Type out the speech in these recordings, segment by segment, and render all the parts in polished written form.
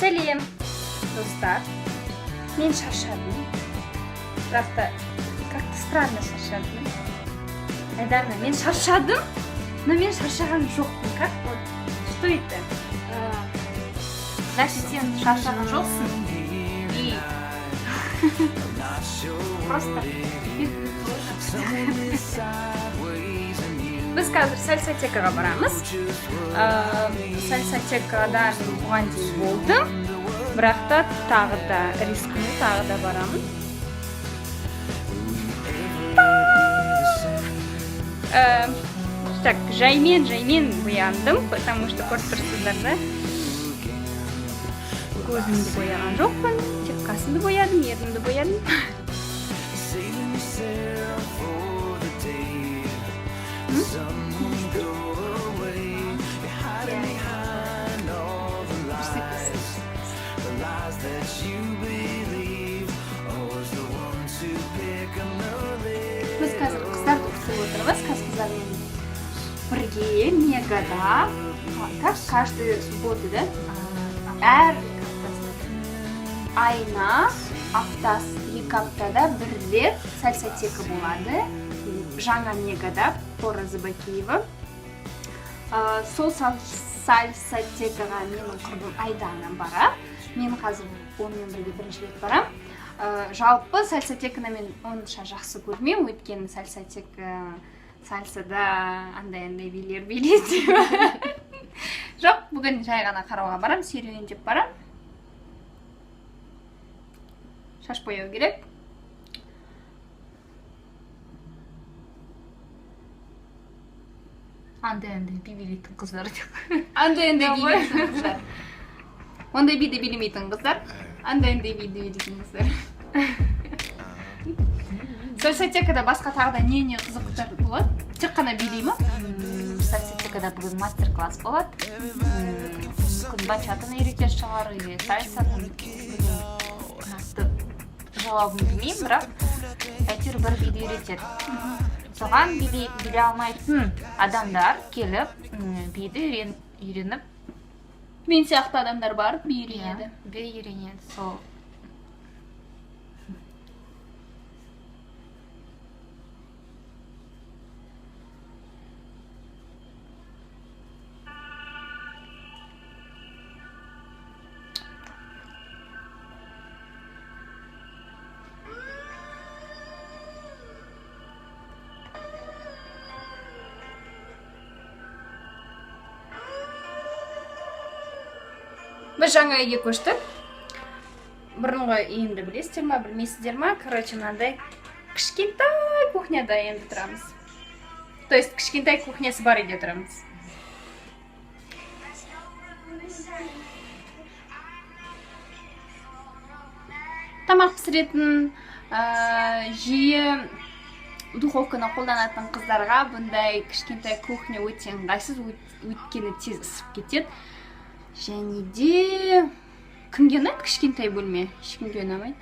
Сәлем, достар. Мен шаршадым. Бірақ та как-то странно шаршадым. Айдана, мен шаршадым, но мен шаршаған жоқпын. Как вот? Что это? Значит, сен шаршаған жоқсың. И просто біз қазір сальсотекаға барамыз. Сальсотекадан бұған дейін болдым. Бірақ та тағы да рискіні тағы да барамын. Так, жаймен бояндым, потому что көріп тұрсыздар да. Көзімді бояған жоқпын, тек қасымды боядым, ернімді боядым. Біз қазір қыздарды күтіп отырмыз, қыздармен бірге мегада, как каждый субботу, да? Әр айна, екі аптада бір рет сальсотека болады. Жаңа мегада, Пора Забакиева. Сол сальсотекаға менің құрбым Айдана барады. Мен қазір онымен бірге бірінші рет барам. Жалпы сальсотеканы мен онша жақсы көрмеймін, өйткені сальсада андай билер билейді. Жоқ, бүгін жай ғана қарауға барам, серуендеп барам. Шаш бояу керек. Андай билейтін қыздар. Андай билейтін қыздар. Ондай биді билемейтін қыздар. Андай биді билейтін қыздар. Сальсотекада басқа тағы да не қызықтар болады? Тек қана билей ма? Сальсотекада бүгін мастер-класс болады. Мүмкін бачатаны үйретер шығар, или сальсаны. Жауабын білмеймін, бірақ әйтеуір бір биді үйретеді. Соған биле алмайтын адамдар келіп, биді үйреніп. Мен сияқты адамдар барып би үйренеді. Би үйренеді, сол. Біз жаңа үйге көштік. Бұрынғы үйімді білесіздер ма, білмейсіздер ма? Короче, мынандай кішкентай кухняда енді тұрамыз. То есть кішкентай кухнясы бар үйде тұрамыз. Тамақ пісіретін, жиі духовканы қолданатын қыздарға бұндай кішкентай кухня өте ыңғайсыз, өйткені тез ысып кетеді. Және де кімге ұнайды кішкентай бөлме? Ешкімге ұнамайды.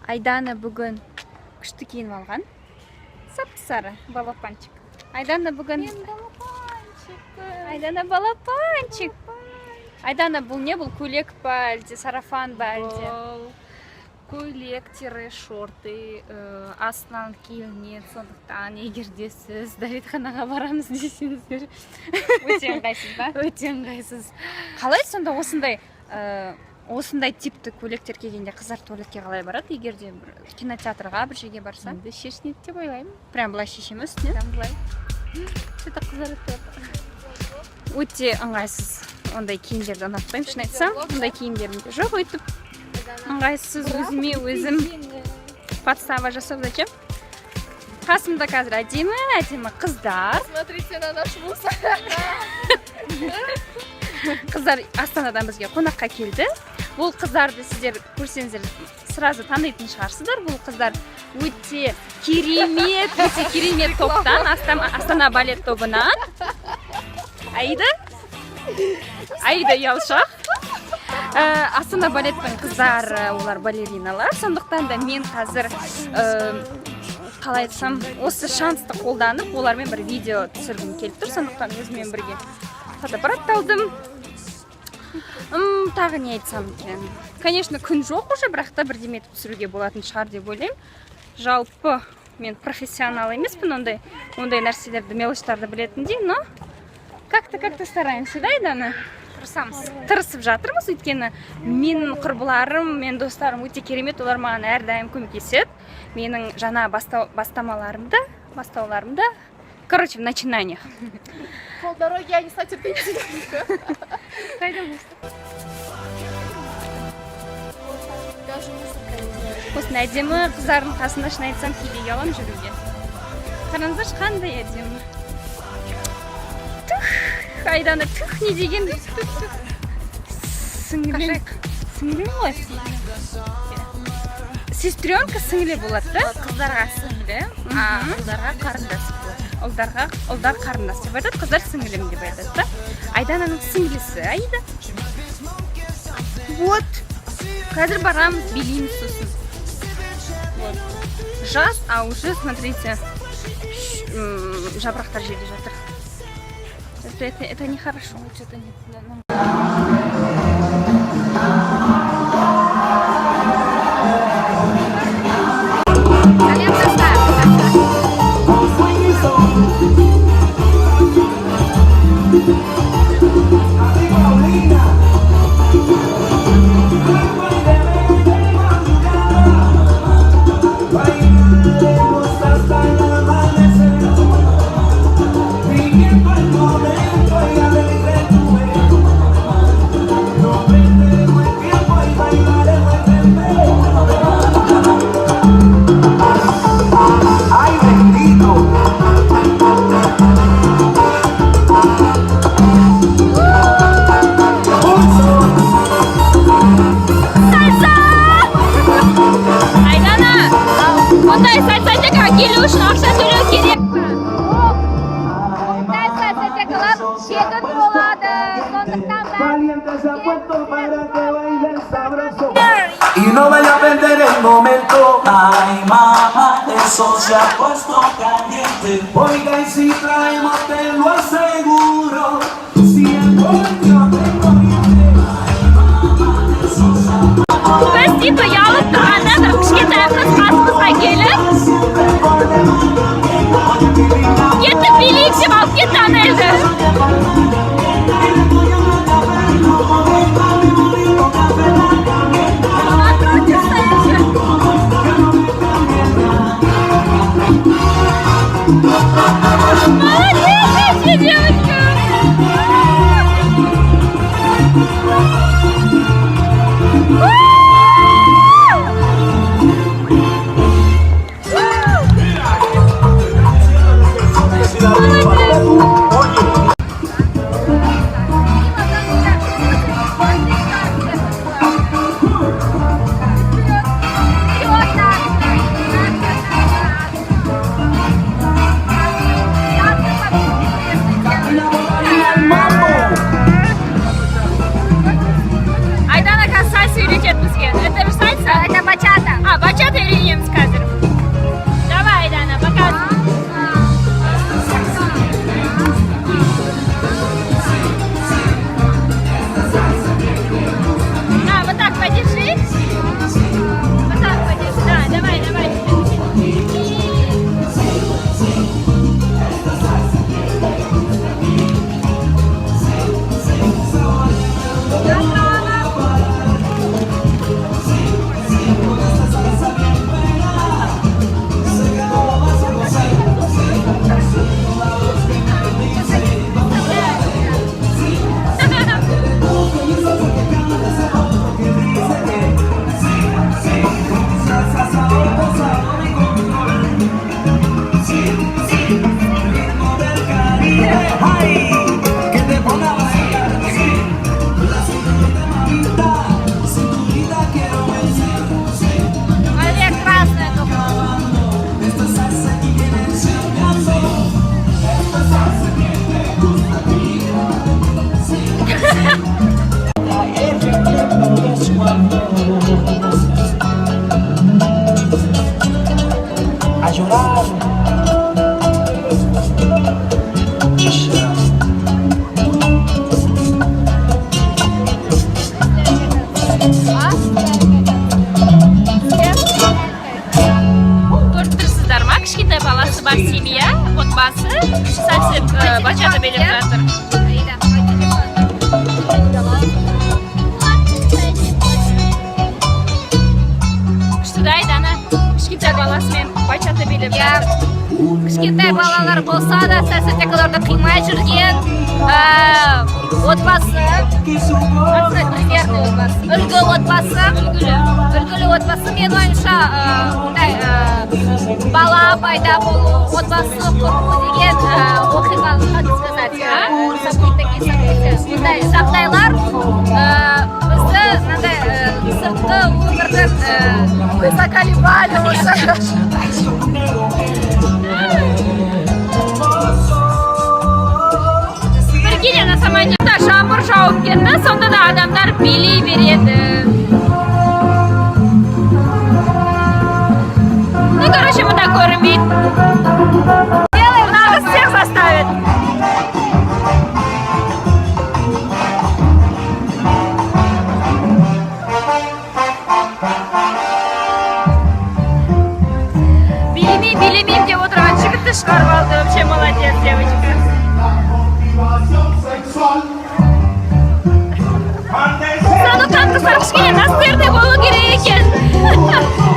Айдана бүгін күшті киініп алған. Сап-сары балапанчик. Айдана бүгін... Айдана балапанчик. Айдана бұл не? Бұл көйлек па, әлде сарафан ба, әлде? Көйлек-шорты астынан киінеді, сондықтан егерде сіз дәретханаға барамыз десеңіздер. Өте ыңғайсыз ба? Өте ыңғайсыз. Қалай сонда осындай типті көйлектер кигенде қыздар туалетке қалай барады, егерде кинотеатрға бір жерге барса? Енді шешінеді деп ойлаймын. Прям былай шешем үстіне? Прям былай. Сөйтіп қыздар Өте ыңғайсыз ондай киімдерді ұнатпаймын, шын айтсам. Ондай киімдерімде жоқ, өйтіп ыңғайсыз өзіме өзім подстава жасап зачем? Қасымда қазір әдемі қыздар. Смотрите на наш мусор. Қыздар Астанадан бізге қонаққа келді. Бұл қыздарды сіздер көрсеңіздер сразу таныйтын шығарсыздар. Бұл қыздар өте керемет топтан, Астана балет тобынан. Аида Ялшах. Астана балеттің қыздары, олар балериналар. Сондықтан да мен қазір қалай айтсам, осы шансты қолданып, олармен бір видео түсіргім келіп тұр. Сондықтан өзімен бірге фотоаппарат алдым. Тағы не айтсам екен. Конечно, күн жоқ уже, бірақ та бірдеме етіп түсіруге болатын шығар деп ойлаймын. Жалпы мен профессионал емеспін, ондай нәрселерді, мелочтарды білетіндей, но как-то стараемся, да, Айдана? Тырысып жатырмыз, өйткені менің құрбыларым, мен достарым өте керемет, олар маған әрдайым көмектеседі. Менің жаңа бастауларымда, короче, в начинаниях. Полдороги я не сочетаюсь. Осындай әдемі қыздардың қасында шын айтсам кейде ұяламын жүруге. Қараңыздаршы, қандай әдемі. Айдана, не деген сіңілім ғой. Сестренка сіңілі болады, да? Қыздарға сіңілі, ұлдарға қарындасы болады. Ұлдар қарындасы деп айтады, қыздар сіңілім деп айтады, да? Айдананың сіңілісі, Аида. Вот. Қазір барамыз, билейміз сосын. Жас, а уже, смотрите, жапырақтар жерде жатыр. Это нехорошо. Что-то не... Y no vaya a perder el momento. Ay, mamá, eso se ha puesto caliente. Oiga, y si traemos, te lo aseguro. Si el bollo te corriente. Ay, mamá, eso se ha puesto caliente. Biz tip ұялып тұрғанда бір кішкентай қыз қасымызға келіп кетіп билейік деп алып кетті ана елді. Молодец, девочка! Mama. семья, отбасы, кстати, бачата билеп жатыр. Штудай дана, кішкентай баласымен бачата билеп жатыр. Кішкентай балалар болса да соцсеттерді қимай жүрген отбасы, үлгі отбасы, үлгілі отбасы. Мен ойымша бала пайда болу, отбасы құру деген оқиға, как сказать, бұндай жағдайлар бізді сыртқы өмірдің Заколебали уже. Біргеде на самолетта жаңбыр жауып кетті, сонда да адамдар билей береді. Ну, короче, мұнда көрінбейді. Нағыз всех заставит. Билемейм деп отырған жігітті шығарып алды. Вообще молодец, девочка. Сондықтан қыздар кішкене настырный болу керек екен.